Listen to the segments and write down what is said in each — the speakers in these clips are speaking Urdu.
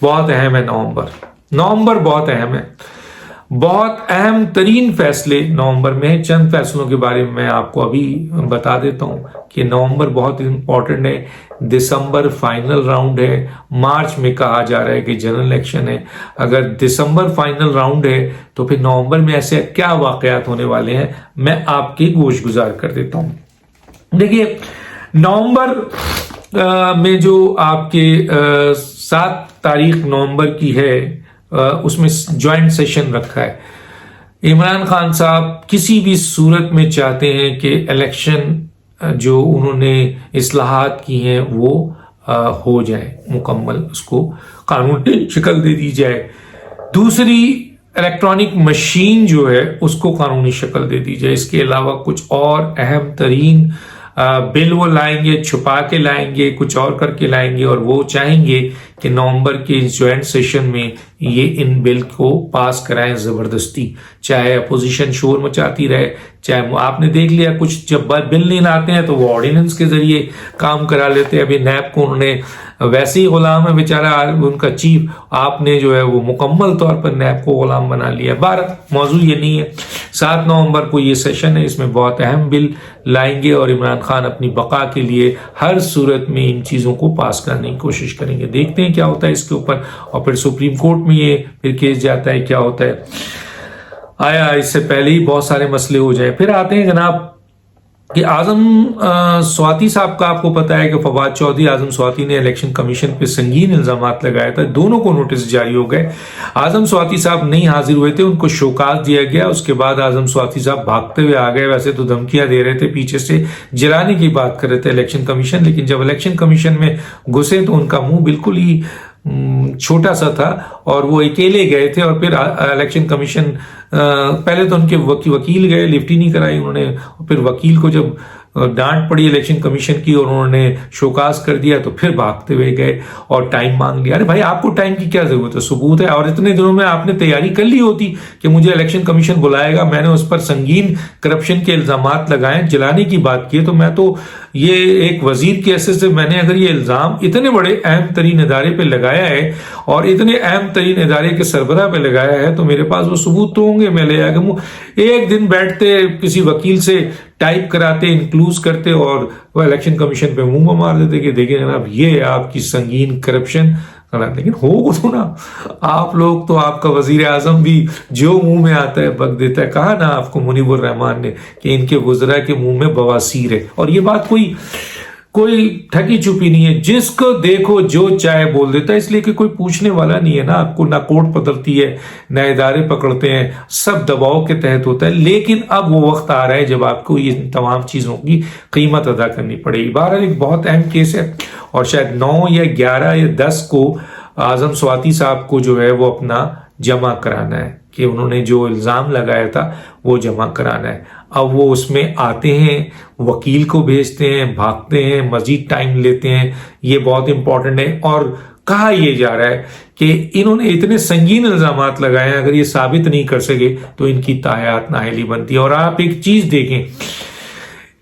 بہت اہم ہے نومبر بہت اہم ہے. بہت اہم ترین فیصلے نومبر میں ہیں. چند فیصلوں کے بارے میں آپ کو ابھی بتا دیتا ہوں کہ نومبر بہت امپورٹنٹ ہے. دسمبر فائنل راؤنڈ ہے. مارچ میں کہا جا رہا ہے کہ جنرل الیکشن ہے. اگر دسمبر فائنل راؤنڈ ہے تو پھر نومبر میں ایسے کیا واقعات ہونے والے ہیں میں آپ کی گوش گزار کر دیتا ہوں. دیکھیے نومبر میں جو آپ کے 7 تاریخ نومبر کی ہے اس میں جوائنٹ سیشن رکھا ہے. عمران خان صاحب کسی بھی صورت میں چاہتے ہیں کہ الیکشن جو انہوں نے اصلاحات کی ہیں وہ ہو جائے مکمل, اس کو قانونی شکل دے دی جائے. دوسری الیکٹرانک مشین جو ہے اس کو قانونی شکل دے دی جائے. اس کے علاوہ کچھ اور اہم ترین بل وہ لائیں گے, چھپا کے لائیں گے, کچھ اور کر کے لائیں گے, اور وہ چاہیں گے کہ نومبر کے جوائنٹ سیشن میں یہ ان بل کو پاس کرائیں زبردستی, چاہے اپوزیشن شور مچاتی رہے, چاہے آپ نے دیکھ لیا کچھ جب بل نہیں لاتے ہیں تو وہ آرڈیننس کے ذریعے کام کرا لیتے ہیں. ابھی نیب کو انہوں نے ویسے ہی غلام ہے بیچارہ ان کا چیف, آپ نے جو ہے وہ مکمل طور پر نیب کو غلام بنا لیا. موضوع یہ نہیں ہے. 7 نومبر کو یہ سیشن ہے, اس میں بہت اہم بل لائیں گے اور عمران خان اپنی بقا کے لیے ہر صورت میں ان چیزوں کو پاس کرنے کی کوشش کریں گے. دیکھتے ہیں کیا ہوتا ہے اس کے اوپر, اور پھر سپریم کورٹ میں یہ پھر کیس جاتا ہے, کیا ہوتا ہے. آیا اس سے پہلے ہی بہت سارے مسئلے ہو جائیں. پھر آتے ہیں جناب کہ اعظم سواتی صاحب کا آپ کو پتا ہے کہ فواد چودھری اعظم سواتی نے الیکشن کمیشن پہ سنگین الزامات لگایا تھا. دونوں کو نوٹس جاری ہو گئے. اعظم سواتی صاحب نہیں حاضر ہوئے تھے, ان کو شوکاز دیا گیا. اس کے بعد اعظم سواتی صاحب بھاگتے ہوئے آ گئے. ویسے تو دھمکیاں دے رہے تھے, پیچھے سے جلانے کی بات کر رہے تھے الیکشن کمیشن, لیکن جب الیکشن کمیشن میں گھسے تو ان کا منہ بالکل ہی چھوٹا سا تھا اور وہ اکیلے گئے تھے. اور پھر الیکشن کمیشن پہلے تو ان کے وکیل گئے, لفٹ ہی نہیں کرائی انہوں نے. پھر وکیل کو جب ڈانٹ پڑی الیکشن کمیشن کی اور انہوں نے شوکاز کر دیا تو پھر بھاگتے ہوئے گئے اور ٹائم مانگ لیا. ارے بھائی آپ کو ٹائم کی کیا ضرورت ہے, ثبوت ہے. اور اتنے دنوں میں آپ نے تیاری کر لی ہوتی کہ مجھے الیکشن کمیشن بلائے گا, میں نے اس پر سنگین کرپشن کے الزامات لگائے, جلانے کی بات کی, تو میں تو یہ ایک وزیر کے حیثیت سے میں نے اگر یہ الزام اتنے بڑے اہم ترین ادارے پہ لگایا ہے اور اتنے اہم ترین ادارے کے سربراہ پہ لگایا ہے تو میرے پاس وہ ثبوت تو ہوں گے. میں لے آ کے ایک دن بیٹھتے کسی وکیل سے ٹائپ کراتے, انکلوز کرتے اور وہ الیکشن کمیشن پہ منہ مار دیتے کہ دیکھیں جناب یہ آپ کی سنگین کرپشن. لیکن ہو تو نا, آپ لوگ تو, آپ کا وزیر اعظم بھی جو منہ میں آتا ہے بک دیتا ہے. کہا نا آپ کو منیب الرحمان نے کہ ان کے وزراء کے منہ میں بواسیر ہے. اور یہ بات کوئی ٹھگی چھپی نہیں ہے, جس کو دیکھو جو چاہے بول دیتا ہے, اس لیے کہ کوئی پوچھنے والا نہیں ہے نا. آپ کو نہ کوٹ پکڑتی ہے نہ ادارے پکڑتے ہیں, سب دباؤ کے تحت ہوتا ہے. لیکن اب وہ وقت آ رہا ہے جب آپ کو یہ تمام چیزوں کی قیمت ادا کرنی پڑے گی. بہرحال ایک بہت اہم کیس ہے اور شاید 9 یا 11 یا 10 کو اعظم سواتی صاحب کو جو ہے وہ اپنا جمع کرانا ہے کہ انہوں نے جو الزام لگایا تھا وہ جمع کرانا ہے. اب وہ اس میں آتے ہیں, وکیل کو بھیجتے ہیں, بھاگتے ہیں, مزید ٹائم لیتے ہیں. یہ بہت امپورٹنٹ ہے. اور کہا یہ جا رہا ہے کہ انہوں نے اتنے سنگین الزامات لگائے ہیں, اگر یہ ثابت نہیں کر سکے تو ان کی تاحیات نااہلی بنتی ہے. اور آپ ایک چیز دیکھیں,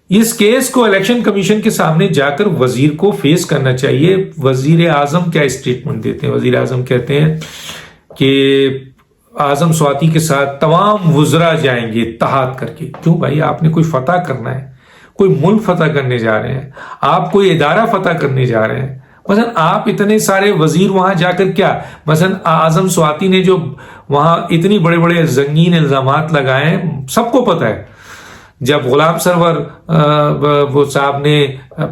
اس کیس کو الیکشن کمیشن کے سامنے جا کر وزیر کو فیس کرنا چاہیے. وزیر اعظم کیا اسٹیٹمنٹ دیتے ہیں؟ وزیر اعظم کہتے ہیں کہ اعظم سواتی کے ساتھ تمام وزراء جائیں گے اتحاد کر کے. کیوں بھائی, آپ نے کوئی فتح کرنا ہے, کوئی ملک فتح کرنے جا رہے ہیں, آپ کوئی ادارہ فتح کرنے جا رہے ہیں. مثلا آپ اتنے سارے وزیر وہاں جا کر کیا, مثلا اعظم سواتی نے جو وہاں اتنی بڑے بڑے سنگین الزامات لگائے ہیں, سب کو پتہ ہے. جب غلام سرور وہ صاحب نے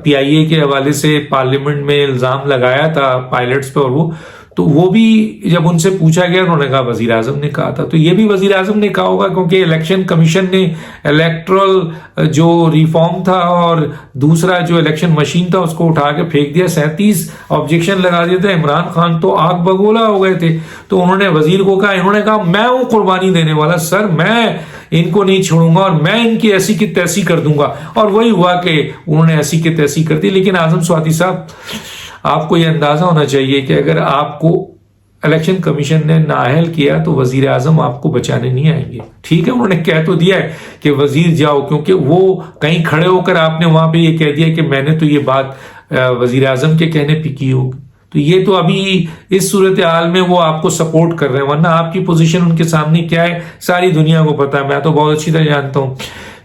پی آئی اے کے حوالے سے پارلیمنٹ میں الزام لگایا تھا پائلٹس پہ, اور تو وہ بھی جب ان سے پوچھا گیا انہوں نے کہا وزیر اعظم نے کہا تھا. تو یہ بھی وزیر اعظم نے کہا ہوگا, کیونکہ الیکشن کمیشن نے الیکٹرل جو ریفارم تھا اور دوسرا جو الیکشن مشین تھا اس کو اٹھا کے پھینک دیا, 37 آبجیکشن لگا دیے تھے. عمران خان تو آگ بگولا ہو گئے تھے. تو انہوں نے وزیر کو کہا, انہوں نے کہا میں ہوں قربانی دینے والا, سر میں ان کو نہیں چھوڑوں گا اور میں ان کی ایسی کی تیسی کر دوں گا. اور وہی ہوا کہ انہوں نے ایسی کی تیسی کر دی. لیکن اعظم سواتی صاحب, آپ کو یہ اندازہ ہونا چاہیے کہ اگر آپ کو الیکشن کمیشن نے نااہل کیا تو وزیر اعظم آپ کو بچانے نہیں آئیں گے. ٹھیک ہے, انہوں نے کہہ تو دیا ہے کہ وزیر جاؤ, کیونکہ وہ کہیں کھڑے ہو کر آپ نے وہاں پہ یہ کہہ دیا کہ میں نے تو یہ بات وزیر اعظم کے کہنے پہ کی ہوگی. تو یہ تو ابھی اس صورتحال میں وہ آپ کو سپورٹ کر رہے ہیں، ورنہ آپ کی پوزیشن ان کے سامنے کیا ہے ساری دنیا کو پتا ہے، میں تو بہت اچھی طرح جانتا ہوں۔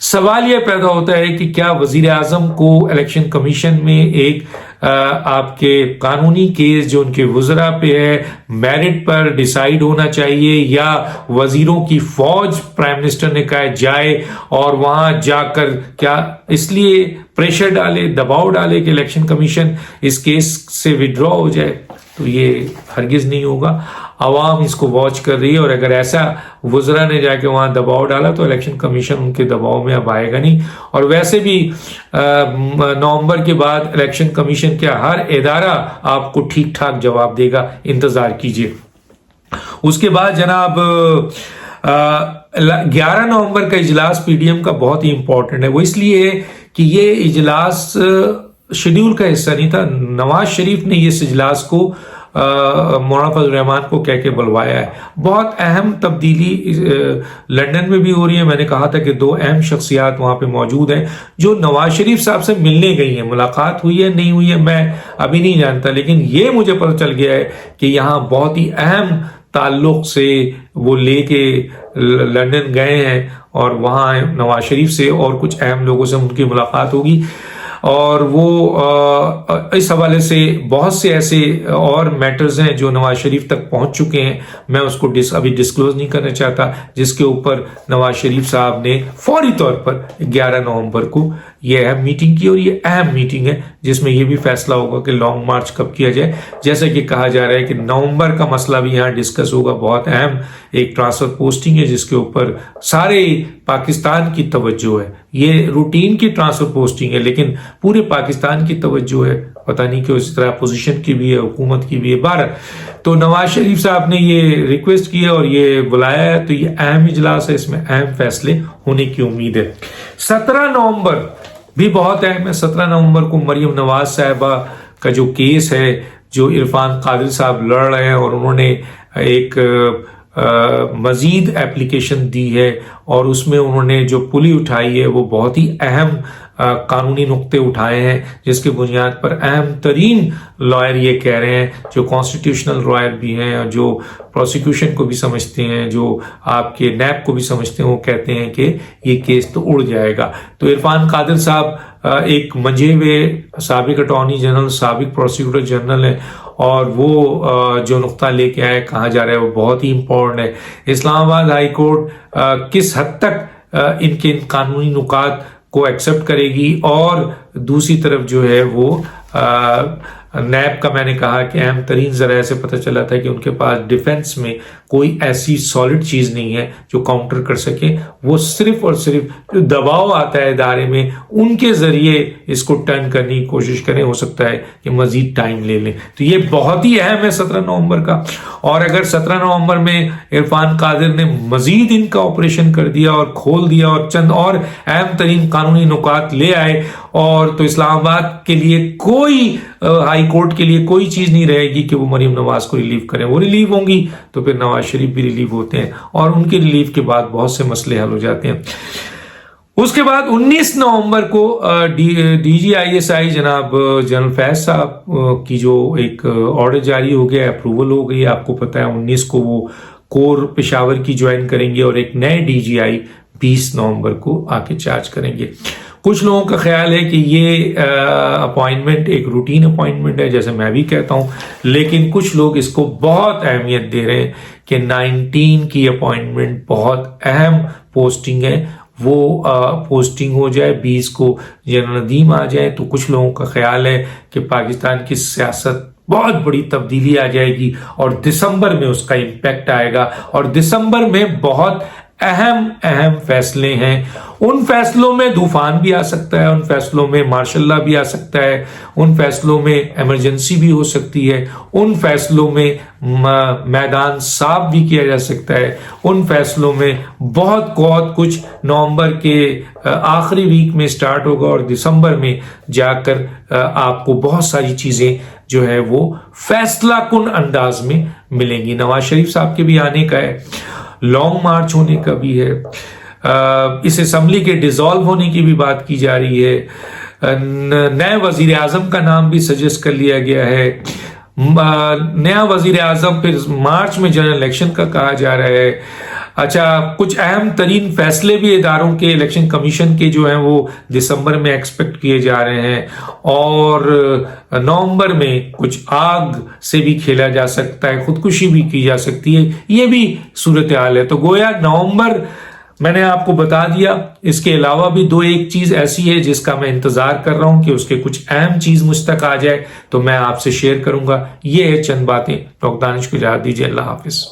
سوال یہ پیدا ہوتا ہے کہ کیا وزیر اعظم کو الیکشن کمیشن میں ایک آپ کے قانونی کیس جو ان کے وزراء پہ ہے میرٹ پر ڈیسائیڈ ہونا چاہیے، یا وزیروں کی فوج پرائم منسٹر نے کہا جائے اور وہاں جا کر کیا اس لیے پریشر ڈالے، دباؤ ڈالے کہ الیکشن کمیشن اس کیس سے وڈرا ہو جائے؟ تو یہ ہرگز نہیں ہوگا، عوام اس کو واچ کر رہی ہے، اور اگر ایسا وزراء نے جا کے وہاں دباؤ ڈالا تو الیکشن کمیشن ان کے دباؤ میں اب آئے گا نہیں، اور ویسے بھی نومبر کے بعد الیکشن کمیشن کا ہر ادارہ آپ کو ٹھیک ٹھاک جواب دے گا، انتظار کیجیے۔ اس کے بعد جناب 11 نومبر کا اجلاس پی ڈی ایم کا بہت ہی امپورٹنٹ ہے، وہ اس لیے ہے کہ یہ اجلاس شیڈیول کا حصہ نہیں تھا، نواز شریف نے اس اجلاس کو مولانا فضل الرحمان کو کہہ کے بلوایا ہے۔ بہت اہم تبدیلی لندن میں بھی ہو رہی ہے، میں نے کہا تھا کہ 2 اہم شخصیات وہاں پہ موجود ہیں جو نواز شریف صاحب سے ملنے گئی ہیں، ملاقات ہوئی ہے نہیں ہوئی ہے میں ابھی نہیں جانتا، لیکن یہ مجھے پتہ چل گیا ہے کہ یہاں بہت ہی اہم تعلق سے وہ لے کے لندن گئے ہیں، اور وہاں نواز شریف سے اور کچھ اہم لوگوں سے ان کی ملاقات ہوگی، اور وہ اس حوالے سے بہت سے ایسے اور میٹرز ہیں جو نواز شریف تک پہنچ چکے ہیں، میں اس کو ابھی ڈسکلوز نہیں کرنا چاہتا، جس کے اوپر نواز شریف صاحب نے فوری طور پر 11 نومبر کو یہ اہم میٹنگ کی، اور یہ اہم میٹنگ ہے جس میں یہ بھی فیصلہ ہوگا کہ لانگ مارچ کب کیا جائے۔ جیسا کہ کہا جا رہا ہے کہ نومبر کا مسئلہ بھی یہاں ڈسکس ہوگا، بہت اہم ایک ٹرانسفر پوسٹنگ ہے جس کے اوپر سارے پاکستان کی توجہ ہے، یہ روٹین کی ٹرانسفر پوسٹنگ ہے لیکن پورے پاکستان کی توجہ ہے، پتہ نہیں کہ اسی طرح اپوزیشن کی بھی ہے، حکومت کی بھی ہے، بہرحال تو نواز شریف صاحب نے یہ ریکویسٹ کی ہے اور یہ بلایا ہے، تو یہ اہم اجلاس ہے، اس میں اہم فیصلے ہونے کی امید ہے۔ 17 نومبر بھی بہت اہم ہے۔ 17 نومبر کو مریم نواز صاحبہ کا جو کیس ہے، جو عرفان قادری صاحب لڑ رہے ہیں، اور انہوں نے ایک مزید اپلیکیشن دی ہے، اور اس میں انہوں نے جو پلی اٹھائی ہے وہ بہت ہی اہم قانونی نقطے اٹھائے ہیں، جس کی بنیاد پر اہم ترین لائر یہ کہہ رہے ہیں، جو کانسٹیٹیوشنل لائر بھی ہیں اور جو پروسیکیوشن کو بھی سمجھتے ہیں، جو آپ کے نیب کو بھی سمجھتے ہیں، وہ کہتے ہیں کہ یہ کیس تو اڑ جائے گا۔ تو عرفان قادر صاحب ایک منجھے ہوئے سابق اٹارنی جنرل، سابق پروسیکیوٹر جنرل ہے، اور وہ جو نقطہ لے کے آئے کہا جا رہا ہے وہ بہت ہی امپورٹنٹ ہے۔ اسلام آباد ہائی کورٹ کس حد تک ان کے قانونی نکات کو ایکسپٹ کرے گی، اور دوسری طرف جو ہے وہ نیب کا میں نے کہا کہ اہم ترین ذرائع سے پتہ چلا تھا کہ ان کے پاس ڈیفنس میں کوئی ایسی سالڈ چیز نہیں ہے جو کاؤنٹر کر سکے، وہ صرف اور صرف جو دباؤ آتا ہے ادارے میں ان کے ذریعے اس کو ٹرن کرنے کی کوشش کریں، ہو سکتا ہے کہ مزید ٹائم لے لیں۔ تو یہ بہت ہی اہم ہے 17 نومبر کا، اور اگر 17 نومبر میں عرفان قادر نے مزید ان کا آپریشن کر دیا اور کھول دیا اور چند اور اہم ترین قانونی نکات لے آئے، اور تو اسلام آباد کے لیے کوئی ہائی کورٹ کے لیے کوئی چیز نہیں رہے گی کہ وہ مریم نواز کو ریلیو کریں، وہ ریلیو ہوں گی تو پھر نواز شریف بھی ریلیو ہوتے ہیں، اور ان کے ریلیو کے بعد بہت سے مسئلے حل ہو جاتے ہیں۔ اس کے بعد 19 نومبر کو D G I S I جناب جنرل فیض صاحب کی جو ایک آرڈر جاری ہو گیا، اپروول ہو گئی، آپ کو پتہ ہے 19 کو وہ کور پشاور کی جوائن کریں گے، اور ایک نئے ڈی جی آئی 20 نومبر کو آ کے چارج کریں گے۔ کچھ لوگوں کا خیال ہے کہ یہ اپوائنٹمنٹ ایک روٹین اپوائنٹمنٹ ہے، جیسے میں بھی کہتا ہوں، لیکن کچھ لوگ اس کو بہت اہمیت دے رہے ہیں کہ 19 کی اپوائنٹمنٹ بہت اہم پوسٹنگ ہے، وہ پوسٹنگ ہو جائے، 20 کو جنرل ندیم آ جائے، تو کچھ لوگوں کا خیال ہے کہ پاکستان کی سیاست بہت بڑی تبدیلی آ جائے گی، اور دسمبر میں اس کا امپیکٹ آئے گا، اور دسمبر میں بہت اہم فیصلے ہیں۔ ان فیصلوں میں طوفان بھی آ سکتا ہے، ان فیصلوں میں مارشل لا بھی آ سکتا ہے، ان فیصلوں میں ایمرجنسی بھی ہو سکتی ہے، ان فیصلوں میں میدان صاف بھی کیا جا سکتا ہے، ان فیصلوں میں بہت کچھ نومبر کے آخری ویک میں سٹارٹ ہوگا، اور دسمبر میں جا کر آپ کو بہت ساری چیزیں جو ہے وہ فیصلہ کن انداز میں ملیں گی۔ نواز شریف صاحب کے بھی آنے کا ہے، لانگ مارچ ہونے کا بھی ہے، اس اسمبلی کے ڈیزالو ہونے کی بھی بات کی جا رہی ہے، نئے وزیر اعظم کا نام بھی سجیسٹ کر لیا گیا ہے، نیا وزیر اعظم، پھر مارچ میں جنرل الیکشن کا کہا جا رہا ہے. اچھا، کچھ اہم ترین فیصلے بھی اداروں کے الیکشن کمیشن کے جو ہیں وہ دسمبر میں ایکسپیکٹ کیے جا رہے ہیں، اور نومبر میں کچھ آگ سے بھی کھیلا جا سکتا ہے، خودکشی بھی کی جا سکتی ہے. یہ بھی صورتحال ہے. تو گویا نومبر میں نے آپ کو بتا دیا. اس کے علاوہ بھی ایک چیز ایسی ہے جس کا میں انتظار کر رہا ہوں کہ اس کے کچھ اہم چیز مجھ تک آ جائے، تو میں آپ سے شیئر کروں گا. یہ ہے چند باتیں. ڈاکٹر دانش کو اجازت دیجیے. اللہ حافظ.